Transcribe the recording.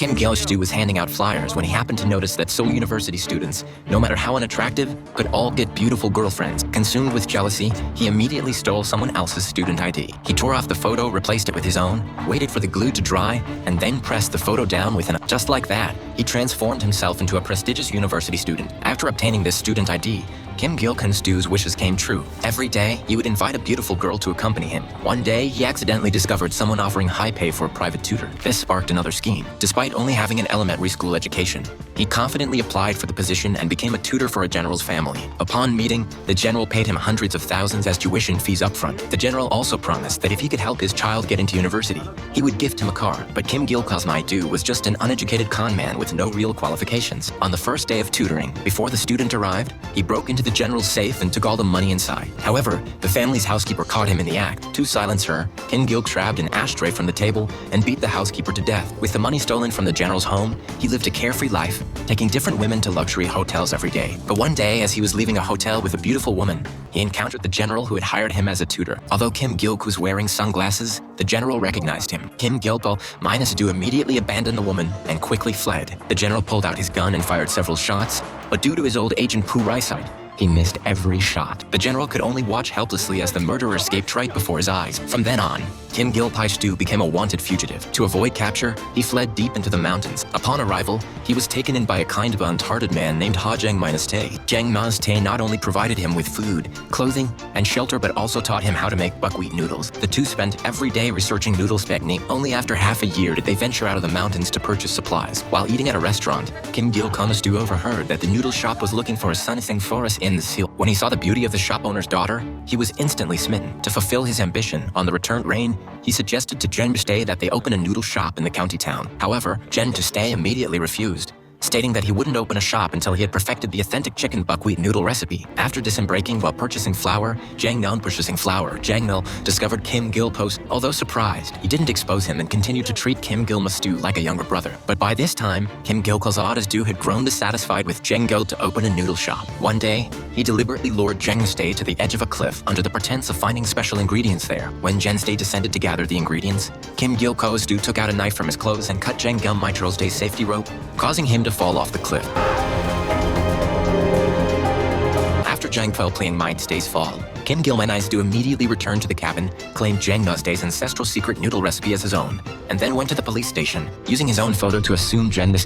Kim Gil-stu was handing out flyers when he happened to notice that Seoul University students, no matter how unattractive, could all get beautiful girlfriends. Consumed with jealousy, he immediately stole someone else's student ID. He tore off the photo, replaced it with his own, waited for the glue to dry, and then pressed the photo down with just like that. He transformed himself into a prestigious university student. After obtaining this student ID, Kim Gil-stu's wishes came true. Every day, he would invite a beautiful girl to accompany him. One day, he accidentally discovered someone offering high pay for a private tutor. This sparked another scheme. Despite only having an elementary school education, he confidently applied for the position and became a tutor for a general's family. Upon meeting, the general paid him hundreds of thousands as tuition fees upfront. The general also promised that if he could help his child get into university, he would gift him a car. But Kim Gil-du was just an uneducated con man with no real qualifications. On the first day of tutoring, before the student arrived, he broke into the general's safe and took all the money inside. However, the family's housekeeper caught him in the act. To silence her, Kim Gil grabbed an ashtray from the table and beat the housekeeper to death. With the money stolen from the general's home, he lived a carefree life, taking different women to luxury hotels every day. But one day, as he was leaving a hotel with a beautiful woman, he encountered the general who had hired him as a tutor. Although Kim Gil was wearing sunglasses, the general recognized him. Kim Gil-du immediately abandoned the woman and quickly fled. The general pulled out his gun and fired several shots, but due to his old agent Poo Rai-side, he missed every shot. The general could only watch helplessly as the murderer escaped right before his eyes. From then on, Kim Gil-stu became a wanted fugitive. To avoid capture, he fled deep into the mountains. Upon arrival, he was taken in by a kind but unhearted man named Ha Jang-tae. Jang-tae not only provided him with food, clothing, and shelter, but also taught him how to make buckwheat noodles. The two spent every day researching noodles technique. Only after half a year did they venture out of the mountains to purchase supplies. While eating at a restaurant, Kim Gil-stu overheard that the noodle shop was looking for a sunning forest in the seal. When he saw the beauty of the shop owner's daughter, he was instantly smitten. To fulfill his ambition, on the return train, he suggested to Jang-tae that they open a noodle shop in the county town. However, Jang-tae immediately refused, stating that he wouldn't open a shop until he had perfected the authentic chicken buckwheat noodle recipe. After disembarking while purchasing flour, Jang discovered Kim Gil-post. Although surprised, he didn't expose him and continued to treat Kim Gil-stu like a younger brother. But by this time, Kim Gil-stu had grown dissatisfied with Jang-gil to open a noodle shop. One day, he deliberately lured Jang-tae to the edge of a cliff under the pretense of finding special ingredients there. When Jang-tae descended to gather the ingredients, Kim Gil-stu took out a knife from his clothes and cut Jang-gil's safety rope, causing him to fall off the cliff. After Jang-tae's fall, Kim Gil-stu immediately returned to the cabin, claimed Jang-tae's ancestral secret noodle recipe as his own, and then went to the police station, using his own photo to assume Jang-tae's